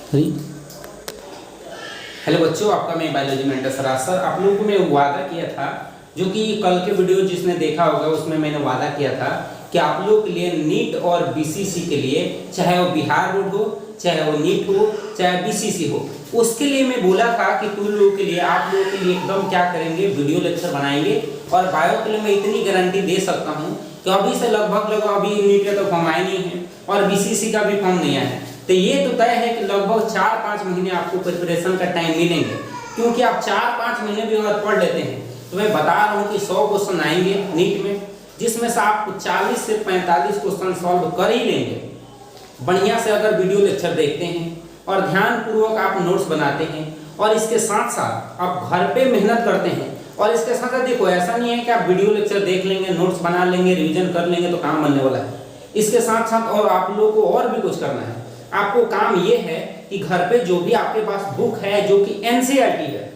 Hello बच्चों, आपका मैं बायोलॉजी मेंटर सराज सर। आप लोगों को मैं वादा किया था, जो कि कल के वीडियो जिसने देखा होगा उसमें मैंने वादा किया था कि आप लोगों के लिए नीट और बीसीसी के लिए, चाहे वो बिहार बोर्ड हो, चाहे वो नीट हो, चाहे बीसीसी हो, उसके लिए मैं बोला था कि तुम लोगों के लिए, आप लोगों के लिए एकदम क्या करेंगे, वीडियो लेक्चर बनाएंगे। और बायो के लिए मैं इतनी गारंटी दे सकता हूँ कि अभी से लगभग अभी नीट का तो फॉर्म आया नहीं है और बीसीसी का भी फॉर्म नहीं आया है, तो ये तो तय है कि लगभग 4-5 महीने आपको प्रिपरेशन का टाइम मिलेंगे। क्योंकि आप 4-5 महीने भी अगर पढ़ लेते हैं तो मैं बता रहा हूँ कि 100 क्वेश्चन आएंगे नीट में, जिसमें से आप 40 से 45 क्वेश्चन सॉल्व कर ही लेंगे बढ़िया से, अगर वीडियो लेक्चर देखते हैं और ध्यानपूर्वक आप नोट्स बनाते हैं और इसके साथ साथ आप घर पे मेहनत करते हैं। और इसके साथ साथ देखो, ऐसा नहीं है कि आप वीडियो लेक्चर देख लेंगे, नोट्स बना लेंगे, रिविजन कर लेंगे तो काम बनने वाला है। इसके साथ साथ और आप लोगों को और भी कुछ करना है। आपको काम ये है कि घर पे जो भी आपके पास बुक है जो कि एनसीईआरटी है,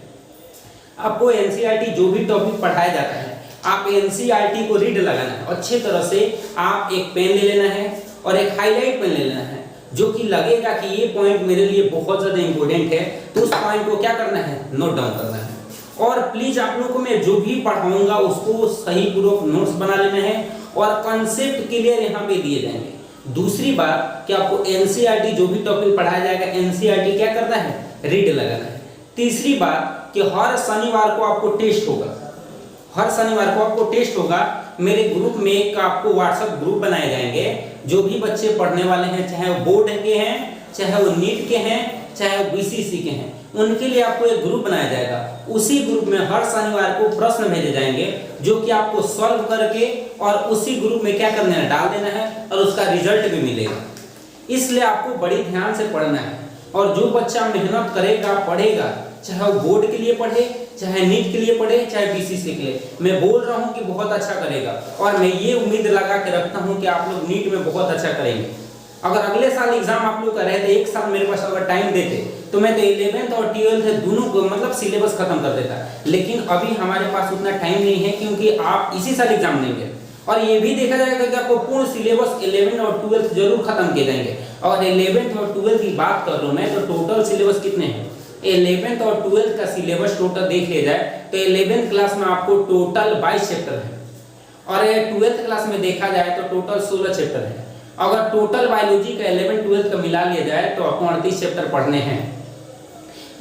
आपको एनसीईआरटी जो भी टॉपिक पढ़ाया जाता है, आप एनसीईआरटी को रीड लगाना है अच्छी तरह से। आप एक पेन ले लेना है और एक हाईलाइट पेन ले लेना है, जो कि लगेगा कि ये पॉइंट मेरे लिए बहुत ज्यादा इंपॉर्टेंट है, तो उस पॉइंट को क्या करना है, नोट डाउन करना है। और प्लीज आप लोगों को मैं जो भी पढ़ाऊंगा उसको सही पूर्वक नोट्स बना लेना है और कंसेप्ट क्लियर यहाँ पे दिए जाएंगे। दूसरी बात कि आपको एनसीईआरटी जो भी टॉपिक पढ़ाया जाएगा, एनसीईआरटी क्या करना है, रीड लगाना है। तीसरी बात कि हर शनिवार को आपको टेस्ट होगा, हर शनिवार को आपको टेस्ट होगा। मेरे ग्रुप में एक आपको व्हाट्सएप ग्रुप बनाए जाएंगे, जो भी बच्चे पढ़ने वाले हैं, चाहे वो बोर्ड के हैं, चाहे वो नीट के हैं, चाहे वो बीसीसी के हैं, उनके लिए आपको एक ग्रुप बनाया जाएगा। उसी ग्रुप में हर शनिवार को प्रश्न भेजे जाएंगे, जो कि आपको सॉल्व करके और उसी ग्रुप में क्या करना है, डाल देना है और उसका रिजल्ट भी मिलेगा। इसलिए आपको बड़ी ध्यान से पढ़ना है। और जो बच्चा मेहनत करेगा, पढ़ेगा, चाहे वो बोर्ड के लिए पढ़े, चाहे नीट के लिए पढ़े, चाहे बीसीसी के लिए, मैं बोल रहा हूँ कि बहुत अच्छा करेगा। और मैं ये उम्मीद लगा के रखता हूँ कि आप लोग नीट में बहुत अच्छा करेंगे। अगर अगले साल एग्जाम आप लोग का रहे थे, एक साल मेरे पास अगर टाइम देते तो मैं तो 11th और 12th दोनों को मतलब सिलेबस खत्म कर देता। लेकिन अभी हमारे पास उतना टाइम नहीं है, क्योंकि आप इसी साल एग्जाम देंगे और ये भी देखा जाएगा कि आपको पूर्ण सिलेबस 11th और 12th जरूर खत्म किए जाएंगे। और 11th और 12th की बात कर रहा हूँ मैं, तो टोटल सिलेबस कितने हैं, 11th और 12th का सिलेबस टोटल देख लिया जाए तो 11th क्लास में आपको टोटल 22 चैप्टर है और 12th क्लास में देखा जाए तो टोटल 16 चैप्टर है। अगर टोटल बायोलॉजी का 11th 12th का मिला लिया जाए तो आपको 38 चैप्टर पढ़ने हैं,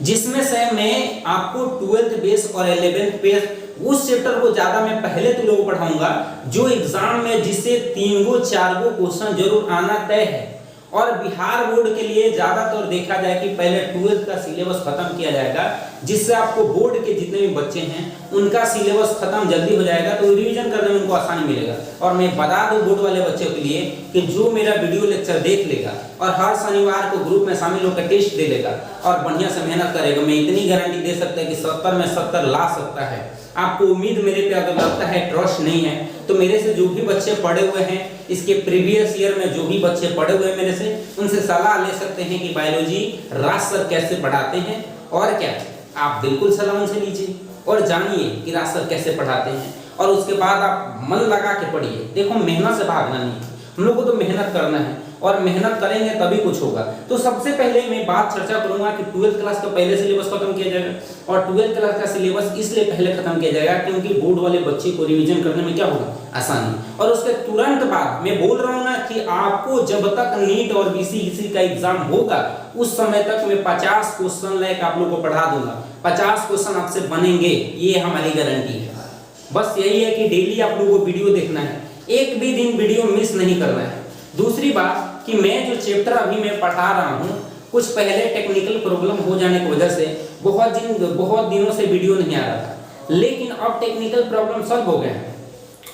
जिसमें से मैं आपको 12th बेस और 11th बेस उस चैप्टर को ज्यादा मैं पहले तो लोगों को पढ़ाऊंगा जो एग्जाम में जिससे 3-4 क्वेश्चन जरूर आना तय है। और बिहार बोर्ड के लिए ज्यादातर देखा जाए कि पहले 12th का सिलेबस खत्म किया जाएगा, जिससे आपको बोर्ड के जितने भी बच्चे हैं उनका सिलेबस खत्म जल्दी हो जाएगा, तो रिवीजन करने में उनको आसानी मिलेगा। और मैं बता दूं बोर्ड वाले बच्चों के लिए कि जो मेरा वीडियो लेक्चर देख लेगा और हर शनिवार को ग्रुप में शामिल होकर टेस्ट दे लेगा और बढ़िया से मेहनत करेगा, मैं इतनी गारंटी दे सकता है कि 70 में 70 ला सकता है। आपको उम्मीद मेरे पे अगर लगता है, ट्रस्ट नहीं है, तो मेरे से जो भी बच्चे पढ़े हुए हैं, इसके प्रीवियस ईयर में जो भी बच्चे पढ़े हुए हैं मेरे से, उनसे सलाह ले सकते हैं कि बायोलॉजी राज सर कैसे पढ़ाते हैं। और क्या, आप बिल्कुल सलाह उनसे लीजिए और जानिए कि राज सर कैसे पढ़ाते हैं, और उसके बाद आप मन लगा के पढ़िए। देखो, मेहनत से भागना नहीं, हम लोग को तो मेहनत करना है और मेहनत करेंगे तभी कुछ होगा। तो सबसे पहले मैं बात चर्चा करूंगा कि 12th क्लास का पहले सिलेबस खत्म किया जाएगा। और 12th क्लास का सिलेबस इसलिए पहले खत्म किया जाएगा क्योंकि बोर्ड वाले बच्चे को रिवीजन करने में क्या होगा, आसानी। और उसके तुरंत बाद मैं बोल रहा हूँ ना कि आपको जब तक नीट और बीसीसी का एग्जाम होगा उस समय तक मैं 50 क्वेश्चन लाइक आप लोग को पढ़ा दूंगा। 50 क्वेश्चन आपसे बनेंगे, ये हमारी गारंटी है। बस यही है कि डेली आप लोगों को वीडियो देखना है, एक भी दिन वीडियो मिस नहीं करना है। दूसरी बात कि मैं जो चैप्टर अभी मैं पढ़ा रहा हूँ, कुछ पहले टेक्निकल प्रॉब्लम हो जाने की वजह से बहुत दिनों से वीडियो नहीं आ रहा था, लेकिन अब टेक्निकल प्रॉब्लम सॉल्व हो गए हैं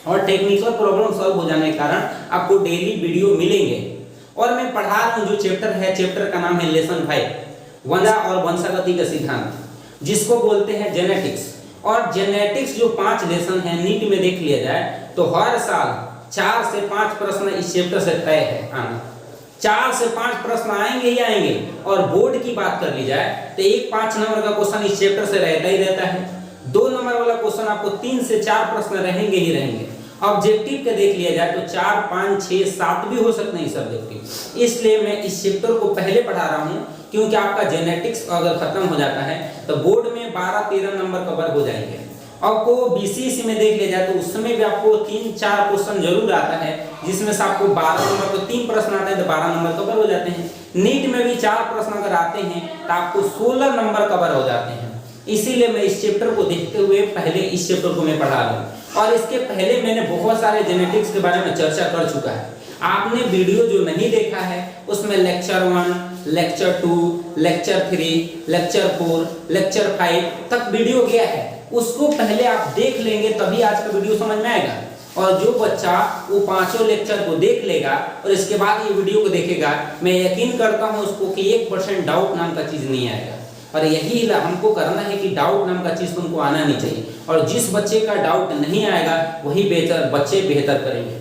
और टेक्निकल प्रॉब्लम सॉल्व हो जाने के कारण आपको डेली वीडियो मिलेंगे। और मैं पढ़ा रहा हूँ जो चैप्टर है, चैप्टर का नाम है लेसन 5, वंशा और वंशागति का सिद्धांत, जिसको बोलते हैं जेनेटिक्स। और जेनेटिक्स जो 5 लेसन है, नीट में देख लिया जाए तो हर साल 4 से 5 प्रश्न इस चैप्टर से तय है आना। 4 से 5 प्रश्न आएंगे ही आएंगे। और बोर्ड की बात कर ली जाए तो एक 5 नंबर का क्वेश्चन इस चैप्टर से रहता ही रहता है। 2 नंबर वाला क्वेश्चन आपको 3 से 4 प्रश्न रहेंगे ही रहेंगे। ऑब्जेक्टिव का देख लिया जाए तो 4, 5, 6, 7 भी हो सकते हैं इस ऑब्जेक्टिव। इसलिए मैं इस चैप्टर को पहले पढ़ा रहा हूँ, क्योंकि आपका जेनेटिक्स अगर खत्म हो जाता है तो बोर्ड में 12-13 नंबर कवर हो जाएंगे। आपको बीसीसी में देख लिया जाए तो उसमें भी आपको 3-4 क्वेश्चन जरूर आता है, जिसमें से आपको 12 नंबर को 3 प्रश्न आते हैं तो 12 नंबर कवर हो जाते हैं। नीट में भी 4 प्रश्न अगर आते हैं तो आपको 16 नंबर कवर हो जाते हैं। इसीलिए मैं इस चैप्टर को देखते हुए पहले इस चैप्टर को मैं पढ़ा रहा हूँ। और इसके पहले मैंने बहुत सारे जेनेटिक्स के बारे में चर्चा कर चुका है। आपने वीडियो जो नहीं देखा है उसमें lecture 1, lecture 2, lecture 3, lecture 4, lecture 5 तक वीडियो गया है। उसको पहले आप देख लेंगे तभी आज का वीडियो समझ में आएगा। और जो बच्चा वो 5 लेक्चर को देख लेगा और इसके बाद ये वीडियो को देखेगा, मैं यकीन करता हूँ उसको कि 1% डाउट नाम का चीज नहीं आएगा। और यही हमको करना है कि डाउट नाम का चीज तुमको आना नहीं चाहिए। और जिस बच्चे का डाउट नहीं आएगा वही बच्चे बेहतर करेंगे।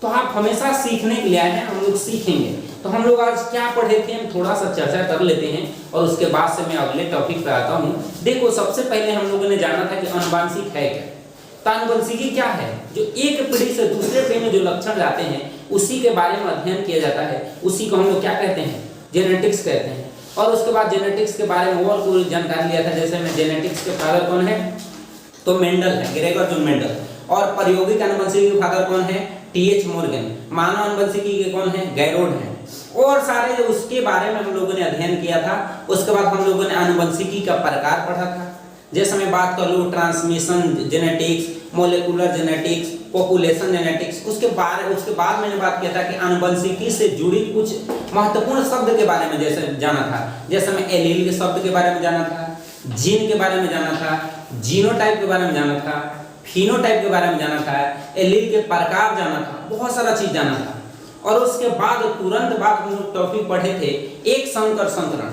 तो आप हमेशा सीखने के लिए आए हैं, हम लोग सीखेंगे। तो हम लोग आज क्या पढ़े थे, हम थोड़ा सा चर्चा कर लेते हैं और उसके बाद से मैं अगले टॉपिक पे आता हूँ। देखो, सबसे पहले हम लोगों ने जाना था कि आनुवंशिक है क्या। तो आनुवंशिकी क्या है? जो एक पीढ़ी से दूसरे पीढ़ी में जो लक्षण जाते हैं उसी के बारे में अध्ययन किया जाता है। उसी को हम लोग क्या कहते हैं? जेनेटिक्स कहते हैं। और उसके बाद जेनेटिक्स के बारे में और कोई जानकारी लिया था। जैसे में जेनेटिक्स के फादर कौन है? तो मेंडल है, ग्रेगर जॉन मेंडल। और प्रायोगिक आनुवंशिकी के फादर कौन है? टी.एच. मॉर्गन। मानव आनुवंशिकी के कौन है? गैरोड है। और सारे जो उसके बारे में हम लोगों ने अध्ययन किया था। उसके बाद हम लोगों ने आनुवंशिकी का प्रकार पढ़ा था। जैसे मैं बात कर लूँ transmission genetics, molecular genetics, population genetics, उसके बाद मैंने बात किया था कि आनुवंशिकी से जुड़ी कुछ महत्वपूर्ण शब्द के बारे में जैसे जाना था। जैसे मैं एलील के शब्द के बारे में जाना था, जीन के बारे में जाना था, जीनोटाइप के बारे में जाना था, फिनोटाइप के बारे में जाना था, एलील के प्रकार जाना था, बहुत सारा चीज जाना था। और उसके बाद तुरंत बाद हम लोग टॉपिक पढ़े थे एक संकर संकरण।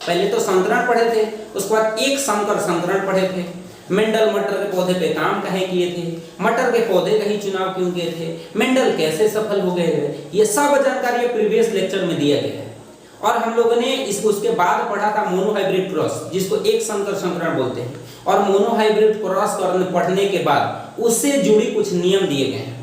पहले तो संकरण पढ़े थे, उसके बाद एक संकर संकरण पढ़े थे। मेंडल मटर के पौधे पे काम काहे किए थे, मटर के पौधे का ही चुनाव क्यों किए थे, मेंडल कैसे सफल हो गए, ये सब जानकारी प्रीवियस लेक्चर में दिया गया है। और हम लोगों ने उसके बाद पढ़ा था मोनोहाइब्रिड क्रॉस, जिसको एक संकर संकरण बोलते हैं। और मोनोहाइब्रिड क्रॉस पढ़ने के बाद उससे जुड़ी कुछ नियम दिए गए हैं।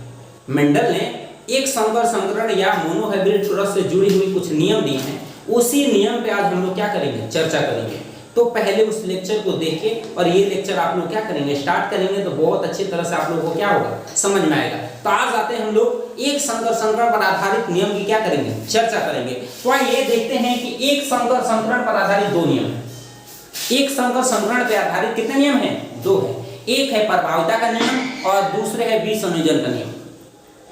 मेंडल ने एक संकर संकरण या मोनोहाइब्रिड क्रॉस से जुड़ी हुई कुछ नियम दिए हैं। उसी नियम पे आज हम लोग क्या करेंगे? चर्चा करेंगे। तो पहले उस लेक्चर को देखिए और ये लेक्चर आप लोग क्या करेंगे? स्टार्ट करेंगे तो बहुत अच्छी तरह से आप लोगों को क्या होगा? समझ में आएगा। तो आज आते हैं हम लोग एक संकर संकरण पर आधारित नियम की क्या करेंगे? चर्चा करेंगे। तो आइए देखते हैं कि एक संकर संकरण पर आधारित 2 नियम है। एक संकर संकरण पर आधारित कितने नियम हैं? 2 है। एक है प्रभाविता का नियम और दूसरे है विसंयोजन का नियम।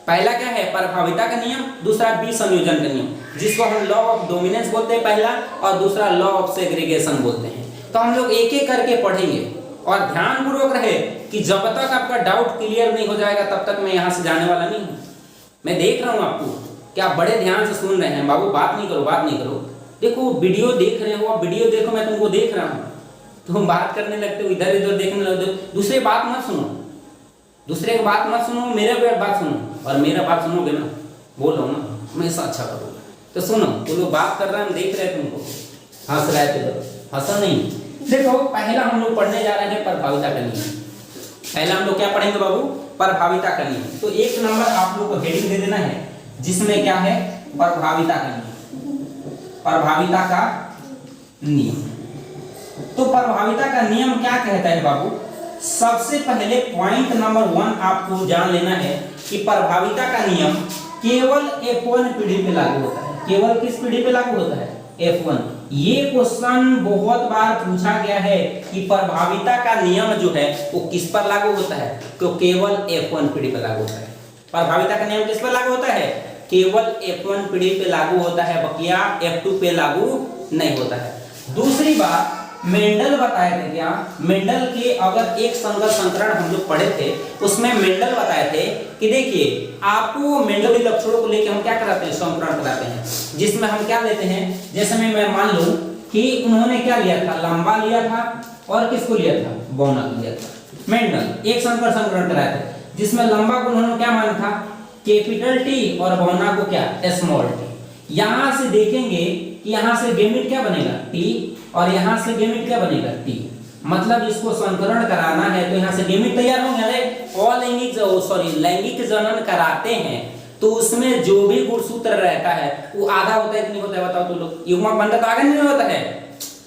पहला क्या है? प्रभाविता का नियम, दूसरा विसंयोजन का नियम, जिसको हम लॉ ऑफ डोमिनेंस बोलते हैं पहला, और दूसरा लॉ ऑफ सेग्रीगेशन बोलते हैं। तो हम लोग एक एक करके पढ़ेंगे और ध्यानपूर्वक रहे कि जब तक आपका डाउट क्लियर नहीं हो जाएगा तब तक मैं यहाँ से जाने वाला नहीं हूँ। मैं देख रहा हूँ आपको कि आप बड़े ध्यान से सुन रहे हैं। बाबू बात नहीं करो। देखो वीडियो देख रहे हो, आप वीडियो देखो, मैं तुमको देख रहा हूँ। तुम बात करने लगते हो, इधर उधर देखने लगते हो, दूसरे बात मत सुनो, दूसरे की बात मत सुनो, मेरे बात सुनो। और मेरा बात सुनोगे ना, बोल रहा हूँ ना, हमेशा अच्छा करोगे। तो सुनो, तुम लोग बात कर रहे हैं, हम देख रहे हैं तुमको, हंस रहे थे, हंसा नहीं। देखो, पहला हम लोग पढ़ने जा रहे हैं प्रभाविता का नियम। पहला हम लोग क्या पढ़ेंगे बाबू? प्रभाविता का नियम। तो 1 नंबर आप लोग को हेडिंग दे देना है, जिसमें क्या है? प्रभाविता का नियम। प्रभाविता का नियम। तो प्रभाविता का नियम क्या कहता है बाबू? सबसे पहले पॉइंट नंबर 1 आपको जान लेना है कि प्रभाविता का नियम केवल F1 पीढ़ी पे लागू होता है। केवल किस पीढ़ी पे लागू होता है? F1। ये क्वेश्चन बहुत बार पूछा गया है कि प्रभाविता का नियम जो है वो किस पर लागू होता है? तो केवल F1 पीढ़ी पे लागू होता है। प्रभाविता का नियम किस पर लागू होता है? केवल F1 पीढ़ी पे लागू होता है, बकिया F2 पे लागू नहीं होता है। दूसरी बात, मेंडल बताए थे क्या? मेंडल के अगर एक संकर संकरण हम लोग पढ़े थे, उसमें मेंडल बताए थे कि देखिए, आपको मेंडल के लक्षणों को लेकर हम क्या कराते हैं? संकरण कराते हैं, जिसमें हम क्या लेते हैं? जैसे मैं मान लूं कि उन्होंने क्या लिया था? लंबा लिया था और किसको लिया था? बौना लिया था। मेंडल एक संकर संकरण कराए थे, जिसमें लंबा को उन्होंने क्या माना था? कैपिटल टी, और बौना को क्या? Small T. यहां से देखेंगे कि यहां से गेमिट क्या बनेगा? टी, और यहां से गेमिट क्या बनेगा? टी। मतलब इसको संकरण कराना है तो यहाँ से गेमिट तैयार होंगे। अरे लैंगिक जनन कराते हैं तो उसमें जो भी गुणसूत्र रहता है वो आधा होता है कि नहीं होता है, बताओ तो लोग। युग्मक बनता तो आगे नहीं होता है,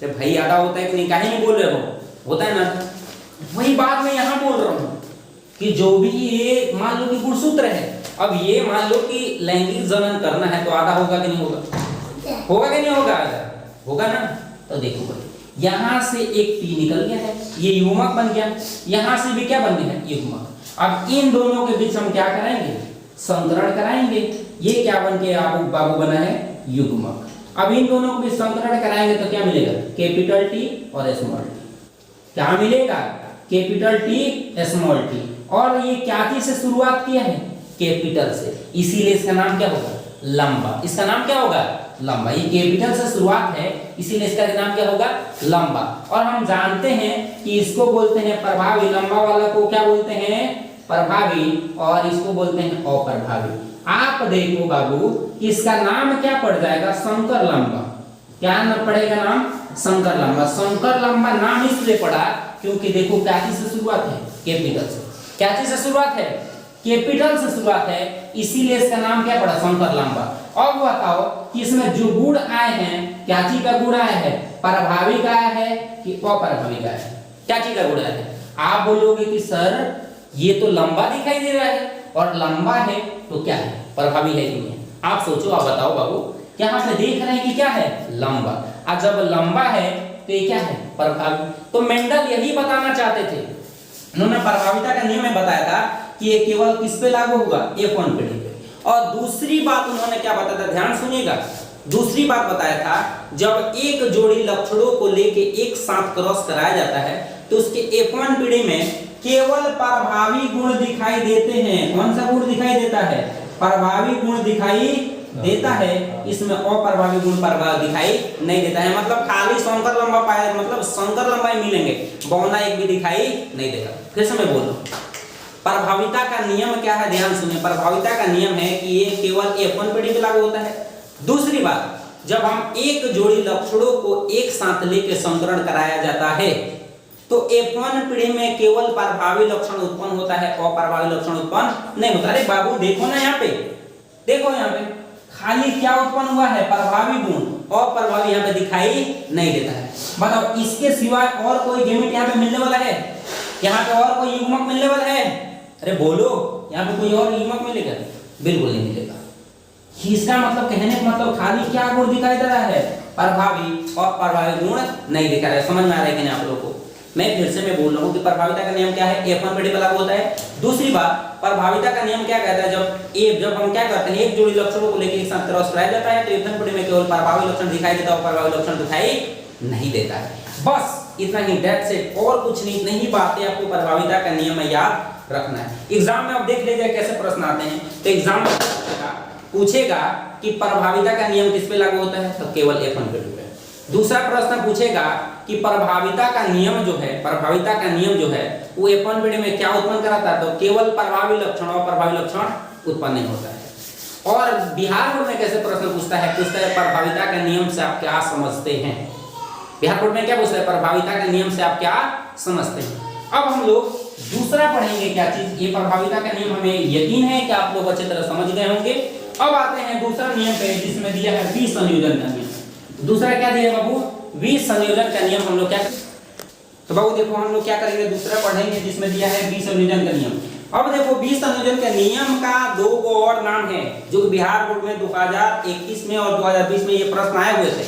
अरे भाई आधा होता है कि नहीं, काहे नहीं बोल रहे हो, होता है ना। वही बात मैं यहाँ बोल रहा हूँ कि जो भी ये मान लो कि गुणसूत्र है, अब ये मान लो कि लैंगिक जनन करना है तो आधा होगा कि नहीं होगा, होगा कि नहीं होगा, आधा होगा ना। तो देखो भाई यहाँ से एक पी निकल गया है, ये युग्मक बन गया, यहाँ से भी क्या बन गया है, युग्मक। अब इन दोनों के बीच हम क्या कराएंगे, संकरण कराएंगे। ये क्या बन के बाबू बना है, युग्मक। अब इन दोनों को भी संकरण कराएंगे तो क्या मिलेगा, कैपिटल टी और स्मॉल टी। क्या मिलेगा, कैपिटल टी स्मॉल टी। और ये क्या चीज से शुरुआत किया है, कैपिटल से, इसीलिए इसका नाम क्या होगा, लंबा। इसका नाम क्या होगा, लंबा। ये कैपिटल से शुरुआत है इसीलिए इसका नाम क्या होगा, लंबा। और हम जानते हैं कि इसको बोलते हैं प्रभावी, लंबा वाला को क्या बोलते हैं, प्रभावी, और इसको बोलते हैं अप्रभावी। आप देखो बाबू इसका नाम क्या पड़ जाएगा, शंकर लंबा। क्या नाम पड़ेगा, नाम शंकर लंबा। शंकर लंबा नाम इसलिए पड़ा क्योंकि देखो क्या चीज से शुरुआत है, कैपिटल से। क्या चीज से शुरुआत है, कैपिटल से शुरुआत है, इसीलिए इसका नाम क्या पड़ा, शंकर लंबा। अब बताओ कि इसमें जो गुण आए हैं, क्या चीज का गुण आया है, प्रभावी का आया है कि अप्रभावी का आया है, क्या चीज का गुण आया है। आप बोलोगे कि सर ये तो लंबा दिखाई दे रहा है, और लंबा है तो क्या है, प्रभावी है कि नहीं। आप सोचो, आप बताओ बाबू, यहाँ पे देख रहे हैं कि क्या है, लंबा। और जब लंबा है तो ये क्या है, प्रभावी। तो मेंडल यही बताना चाहते थे, उन्होंने प्रभाविता का नियम में बताया था कि ये केवल किस पे लागू होगा, F1 पीढ़ी पे। और दूसरी बात उन्होंने क्या बताया था, ध्यान सुनिएगा। दूसरी बात बताया था, जब एक जोड़ी लक्षणों को लेके एक साथ क्रॉस कराया जाता है तो उसके F1 पीढ़ी में केवल प्रभावी गुण दिखाई देते हैं। कौन सा गुण दिखाई देता है, प्रभावी गुण दिखाई देता है, इसमें अप्रभावी गुण प्रभाव दिखाई नहीं देता है। मतलब खाली शंकर लंबा पाया, मतलब शंकर लंबा ही मिलेंगे, बौना एक भी दिखाई नहीं देगा। फिर से मैं बोल रहा हूं, प्रभाविता का नियम क्या है, ध्यान सुनिए। प्रभाविता का नियम है कि ये केवल F1 पीढ़ी पे लागू होता है। दूसरी बात, जब हम एक जोड़ी लक्षणों को एक साथ लेकर संकरण कराया जाता है तो F1 पीढ़ी में केवल प्रभावी लक्षण उत्पन्न होता है, अप्रभावी लक्षण उत्पन्न नहीं होता। अरे बाबू देखो ना, यहाँ पे देखो, यहाँ पे खाली क्या उत्पन्न हुआ है, प्रभावी गुण, अप्रभावी यहाँ पे दिखाई नहीं देता है। बताओ इसके सिवाय और कोई गेमिट यहाँ पे मिलने वाला है, यहाँ पे और कोई युग्मक मिलने वाला है, अरे बोलो, यहाँ पे कोई और युग्मक मिलेगा, बिल्कुल नहीं मिलेगा। इसका मतलब कहने का मतलब खाली क्या गुण दिखाई दे रहा है, प्रभावी और अप्रभावी गुण नहीं दिखा रहा है। समझ में आ रहा है कि नहीं आप लोगों को। मैं फिर से मैं बोल रहा हूँ कि प्रभाविता का नियम क्या है, F1 पीढ़ी पे लागू होता है। दूसरी बात, प्रभाविता का नियम क्या कहता है, जब हम क्या करते हैं, एक जोड़ी लक्षणों को लेकर एक साथ क्रॉस कराया जाता है तो F1 पीढ़ी में केवल प्रभावी लक्षण दिखाई देता है, अप्रभावी लक्षण दिखाई नहीं देता है। बस इतना ही, दैट्स इट, और कुछ नहीं। इतनी ही बातें आपको प्रभाविता का नियम में याद रखना है। एग्जाम में आप देख लीजिए कैसे प्रश्न आते हैं। तो एग्जाम में पूछेगा कि प्रभाविता का नियम किस पे लागू होता है, तो केवल F1 पीढ़ी पे। दूसरा प्रश्न पूछेगा कि प्रभाविता का नियम जो है, प्रभाविता का नियम जो है वो F1 पीढ़ी में क्या उत्पन्न कराता है, तो केवल प्रभावी लक्षण और प्रभावी लक्षण उत्पन्न नहीं होता है। और बिहार बोर्ड में कैसे प्रश्न पूछता है, प्रभाविता के नियम से आप क्या समझते हैं। बिहार बोर्ड में क्या पूछता है, प्रभाविता के नियम से आप क्या समझते हैं। अब हम लोग दूसरा पढ़ेंगे क्या चीज, ये प्रभाविता का नियम हमें यकीन है कि आप लोग अच्छी तरह समझ गए होंगे। अब आते हैं दूसरा नियम पे, जिसमें दिया है बी संयोजन का नियम। दूसरा क्या दिया बाबू, बी संयोजन का नियम। हम लोग क्या, तो बाबू देखो हम लोग क्या करेंगे, दूसरा पढ़ेंगे जिसमें दिया है बी संयोजन का नियम। अब देखो बी संयोजन के नियम का दो और नाम है जो बिहार बोर्ड में 2021 में और 2020 में ये प्रश्न आए हुए थे।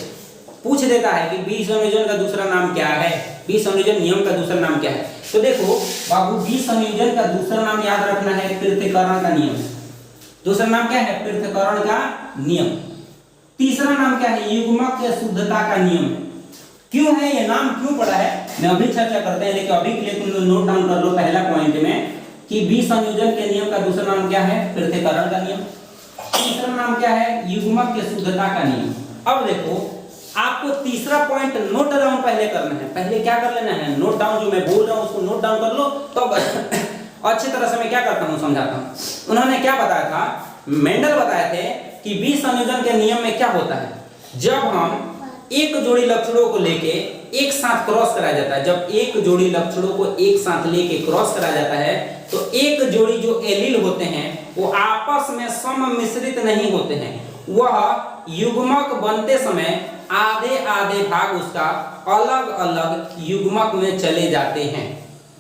पूछ देता है कि बी संयोजन का दूसरा नाम क्या है, बी संयोजन नियम का दूसरा नाम क्या है। तो देखो बाबू, बी संयोजन का दूसरा नाम याद रखना है, पृथक्करण का नियम। दूसरा नाम क्या है, पृथक्करण का नियम। तीसरा नाम क्या है, युग्मक के शुद्धता का नियम। क्यों है ये नाम, क्यों पड़ा है, मैं अभी चर्चा करते हैं, लेकिन अभी के लिए तुम लोग नोट डाउन कर लो पहला पॉइंट में कि बी संयोजन के नियम का दूसरा नाम क्या है, पृथक्करण का नियम। तीसरा नाम क्या है, युग्मक के शुद्धता का नियम। अब देखो आपको तीसरा पॉइंट नोट डाउन पहले करना है। पहले क्या कर लेना है, नोट डाउन, जो मैं बोल रहा हूं उसको नोट डाउन कर लो। तो अच्छी तरह से मैं क्या करता हूं, समझाता हूं। उन्होंने क्या बताया था, मेंडल बताए थे कि बी संयोजन के नियम में क्या होता है, जब हम एक जोड़ी लक्षणों को लेके एक साथ क्रॉस कराया जाता है। जब एक जोड़ी लक्षणों को एक साथ लेके क्रॉस कराया जाता है तो एक जोड़ी जो एलील होते हैं वो आपस में सम्मिश्रित नहीं होते हैं, वह युग्मक बनते समय आधे आधे भाग उसका अलग अलग युग्मक में चले जाते हैं।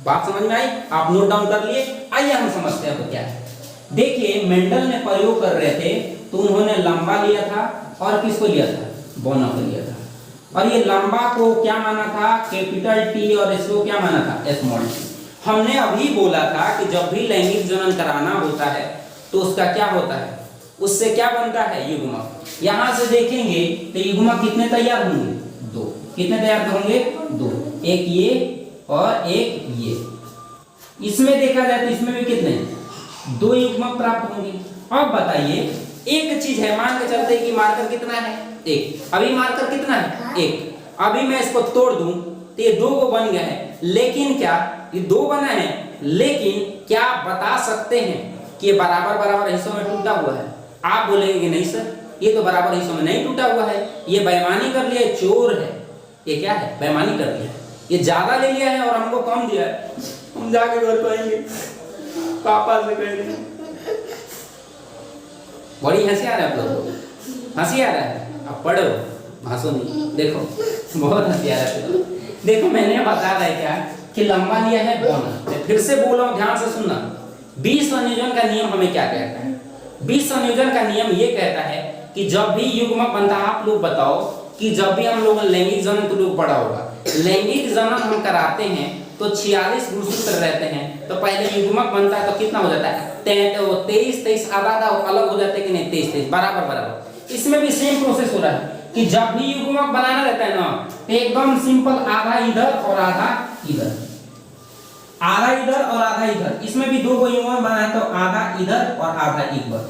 बात समझ में आई? आप नोट डाउन कर लिए? आइए हम समझते हैं तो क्या है। देखिए मेंडल ने प्रयोग कर रहे थे तो उन्होंने लंबा लिया था और किसको लिया था? बोना को लिया था। और ये लंबा को क्या माना था? कैपिटल टी, और इसको क्या माना था? Small T. हमने अभी बोला था कि जब भी लैंगिक जनन कराना होता है तो उसका क्या होता है? उससे क्या बनता है? युग्मक। यहां से देखेंगे तो युग्मक कितने तैयार होंगे? 2। कितने तैयार होंगे? 2। एक ये और एक ये। इसमें देखा जाए तो इसमें भी कितने? 2 युग्मक प्राप्त होंगे। अब बताइए, एक चीज है, मान के चलते कि मार्कर कितना है? 1। अभी मार्कर कितना है? 1। अभी मैं इसको तोड़ दूं तो ये 2 को बन गया है, लेकिन क्या ये 2 बना है, लेकिन क्या बता सकते हैं कि ये बराबर बराबर हिस्सों में टूटा हुआ है? आप बोलेंगे कि नहीं सर, ये तो बराबर हिस्सों में नहीं टूटा हुआ है, ये बेईमानी कर लिया, चोर है। ये क्या है? बेईमानी कर लिया, ये ज्यादा ले लिया है और हमको कम दिया है। हम जाके घर को आएंगे, पापा से कहेंगे। बड़ी हंसी आ रहा है आप लोगों को? हंसी आ रहा है? अब पढ़ो, हंसो नहीं। देखो बहुत हंसी आ रहा है। देखो मैंने बता रहा है क्या कि लंबा लिया है बोना। मैं फिर से बोल रहा हूं, ध्यान से सुनना। 20 संयोजन का नियम हमें क्या कहता है? 20 संयोजन का नियम ये कहता है कि जब भी युग्मक बनता है, आप लोग बताओ कि जब भी हम लोग लैंगिक जनन तो लोग पढ़ा होगा, लैंगिक जनन हम कराते हैं तो 46 गुणसूत्र रहते हैं, तो पहले युग्मक बनता है तो कितना हो जाता है? 23 आधा आधा अलग हो जाते हैं कि नहीं? 23 बराबर बराबर। इसमें भी सेम प्रोसेस हो रहा है कि जब भी युग्मक बनाना रहता है ना तो एकदम सिंपल, आधा इधर और आधा इधर, आधा इधर और आधा इधर। इसमें भी 2 युग्मक बनाना है तो आधा इधर और आधा इधर।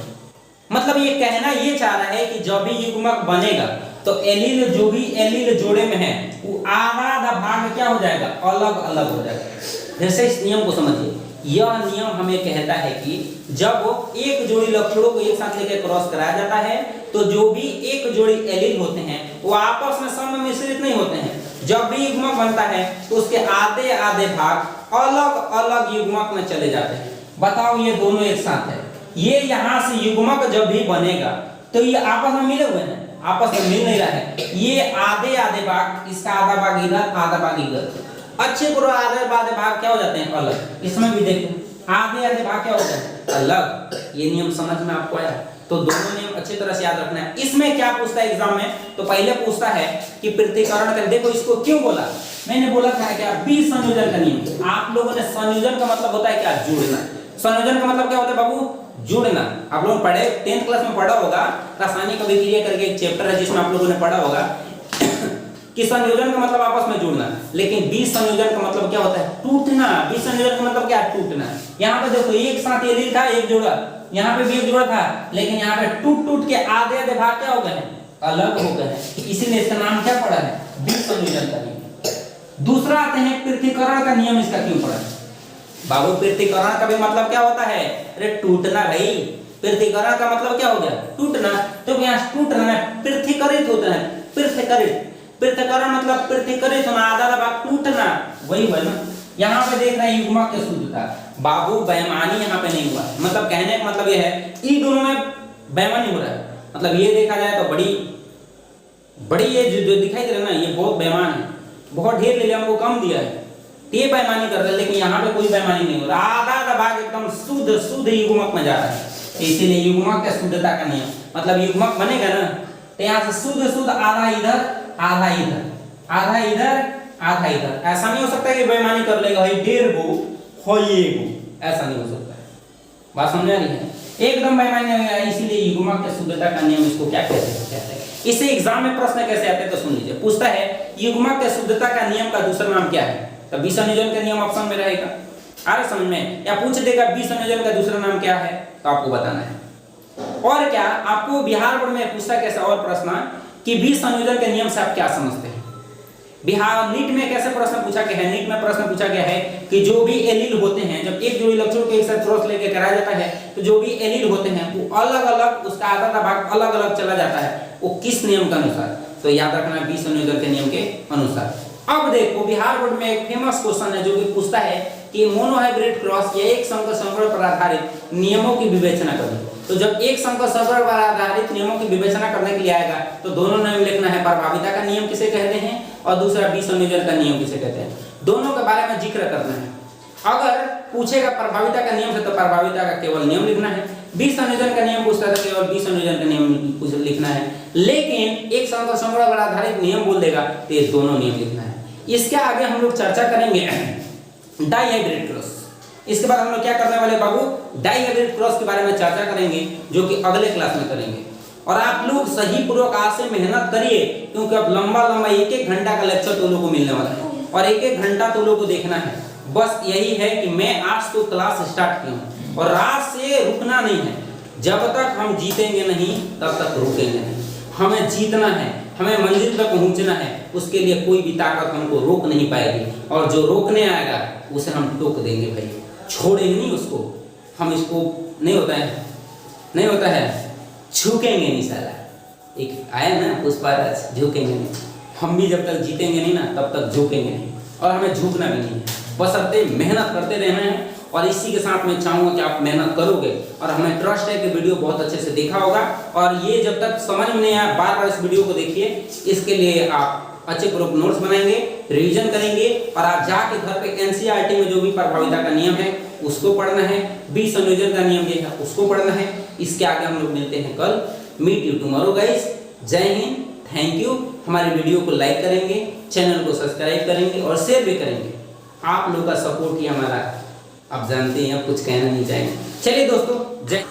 मतलब ये कहना ये चाह रहा है कि जब भी युग्मक बनेगा तो एलील जो भी एलील जोड़े में है वो आधा आधा भाग क्या हो जाएगा? अलग अलग हो जाएगा। जैसे इस नियम को समझिए, यह नियम हमें कहता है कि जब एक जोड़ी लक्षणों को एक साथ लेकर क्रॉस कराया जाता है तो जो भी एक जोड़ी एलील होते हैं वो आपस में सम्मिश्रित नहीं होते हैं। जब भी युग्मक बनता है तो उसके आधे आधे भाग अलग अलग युग्मक में चले जाते हैं। बताओ ये दोनों एक साथ है, ये यहाँ से युग्मक जब भी बनेगा तो ये आपस में मिले हुए हैं, आपस में मिल नहीं रहा है। ये आधे आधे भाग, इसका आधा भाग इधर, आधा भाग इधर, अच्छे पूरा आधे आधे भाग क्या हो जाते हैं? अलग। इसमें भी देखो आधे आधे भाग क्या होते हैं? अलग। ये नियम समझ में आपको आया? तो दोनों नियम अच्छी तरह से याद रखना है। इसमें क्या पूछता है एग्जाम में? तो पहले पूछता है कि पृथक्करण कर। देखो इसको क्यों बोला? मैंने बोला था क्या? 20 संयोजन का नियम। आप लोगों ने संयोजन का मतलब होता है क्या? जुड़ना। संयोजन का मतलब क्या होता है बाबू? जुड़ना। आप लोग पढ़े 10th क्लास में पढ़ा होगा, रासायनिक अभिक्रिया करके एक चैप्टर है जिसमें आप लोगों ने पढ़ा होगा कि संयोजन का मतलब आपस में जुड़ना। लेकिन 20 संयोजन का मतलब क्या होता है? टूटना। 20 संयोजन का मतलब क्या है? टूटना। यहाँ पे देखो एक साथ एलील था, एक जोड़ा, यहाँ पे भी एक जोड़ा था, लेकिन यहाँ पे टूट टूट के आधे आधे भाग क्या हो गए हैं? अलग हो गए हैं। इसीलिए इसका नाम क्या पड़ा है? 20 संयोजन का नियम। दूसरा आते हैं पृथक्करण का नियम। इसका क्यों पड़ा है बाबू? पृथक्करण का भी मतलब क्या होता है? अरे टूटना भाई। पृथक्करण का मतलब क्या हो गया? टूटना। तो यहाँ टूटना है, पृथक्करित होता है। पृथक्करित, पृथक्करण मतलब पृथक्करित होना, आधा आधा भाग टूटना, वही है ना। यहाँ पे देख रहे हैं युग्मक की शुद्धता। बाबू बेईमानी यहाँ पे नहीं हुआ। मतलब कहने का मतलब यह है इन दोनों में बेईमानी हो रहा है। मतलब ये देखा जाए तो बड़ी ये जो दिखाई दे रहा है ना, ये बहुत बेईमान है, बहुत ढेर ले लिया, हमको कम दिया है, ये बेईमानी कर रहा है। लेकिन यहाँ पे कोई बेईमानी नहीं हो रहा, आधा आधा भाग एकदम शुद्ध युग्मक में जा रहा है। इसीलिए युग्मक की शुद्धता का नियम, मतलब युग्मक बनेगा ना तो यहाँ से शुद्ध आधा इधर आधा इधर, आधा इधर आधा इधर। ऐसा नहीं हो सकता कि बेईमानी कर लेगा भाई 1.5 गो हो ये गो, ऐसा नहीं हो सकता है। बात समझ आ रही है? एकदम बेईमानी होगा। इसीलिए युग्मक की शुद्धता का नियम इसको क्या कहते हैं? इससे एग्जाम में प्रश्न कैसे आते हैं तो सुन लीजिए। पूछता है युग्मक की शुद्धता का नियम का दूसरा नाम क्या है? तो 20 संयोजन का नियम ऑप्शन में रहेगा। आ रहा समझ में? या पूछ देगा 20 संयोजन का दूसरा नाम क्या है, तो आपको बताना है। और क्या आपको बिहार बोर्ड में पूछता कैसा और प्रश्न कि 20 संयोजन के नियम से आप क्या समझते हैं? बिहार नीट में कैसे प्रश्न पूछा गया है? नीट में प्रश्न पूछा गया है कि जो भी एलील होते हैं, जब एक जोड़ी लक्षणों के एक साथ क्रॉस लेके कराया जाता है तो जो भी एलील होते हैं वो अलग अलग, उसका आधा आधा भाग अलग अलग चला जाता है, वो किस नियम के अनुसार? तो याद रखना 20 संयोजन के नियम के अनुसार। अब देखो बिहार बोर्ड में एक फेमस क्वेश्चन है जो कि पूछता है कि मोनोहाइब्रिड क्रॉस या एक संकर संकरण पर आधारित नियमों की विवेचना करें। तो जब एक संकर संकरण पर आधारित नियमों की विवेचना करने के लिए आएगा तो दोनों नियम लिखना है, प्रभाविता का नियम किसे कहते हैं और दूसरा विसंयोजन का नियम किसे कहते हैं, दोनों के बारे में जिक्र करना है। अगर पूछेगा प्रभाविता का नियम से तो प्रभाविता का केवल नियम लिखना है, विसंयोजन का नियम पूछता है तो केवल विसंयोजन का नियम लिखना है। लेकिन एक संकर संकरण पर आधारित नियम बोल देगा तो ये दोनों नियम लिखना है। इसके आगे हम लोग चर्चा करेंगे डाइहाइब्रिड क्रॉस। इसके बाद हम लोग क्या करने वाले बाबू, डाइहाइब्रिड क्रॉस के बारे में चर्चा करेंगे जो कि अगले क्लास में करेंगे। और आप लोग सही पूर्वक आज से मेहनत करिए क्योंकि अब लंबा एक घंटा का लेक्चर तो लोगों को मिलने वाला है और एक घंटा तो लोगों को देखना है। बस यही है कि मैं आज तो क्लास स्टार्ट की हूँ और आज से रुकना नहीं है। जब तक हम जीतेंगे नहीं तब तक रुकेंगे नहीं। हमें जीतना है, हमें मंजिल तक पहुंचना है, उसके लिए कोई भी ताकत हमको रोक नहीं पाएगी और जो रोकने आएगा उसे हम टोक देंगे भाई, छोड़ेंगे नहीं उसको। हम इसको नहीं होता है झुकेंगे नहीं साला। एक आया ना पुष्पाराज, झुकेंगे नहीं। हम भी जब तक जीतेंगे नहीं ना तब तक झुकेंगे नहीं और हमें झुकना भी नहीं है। बस अपने मेहनत करते रहना है और इसी के साथ मैं चाहूँगा कि आप मेहनत करोगे और हमें ट्रस्ट है कि वीडियो बहुत अच्छे से देखा होगा। और ये जब तक समझ में नहीं आया बार बार इस वीडियो को देखिए। इसके लिए आप अच्छे ग्रुप नोट्स बनाएंगे, रिवीजन करेंगे और आप जाके घर पे एनसीईआरटी में जो भी प्रभाविता का नियम है उसको पढ़ना है, विसंयोजन का नियम ये है उसको पढ़ना है। इसके आगे हम लोग मिलते हैं कल। Meet you tomorrow guys. जय हिंद, थैंक यू। हमारे वीडियो को लाइक करेंगे, चैनल को सब्सक्राइब करेंगे और शेयर भी करेंगे। आप लोगों का सपोर्ट ही हमारा, आप जानते हैं, अब कुछ कहना नहीं चाहेंगे। चलिए दोस्तों, जय।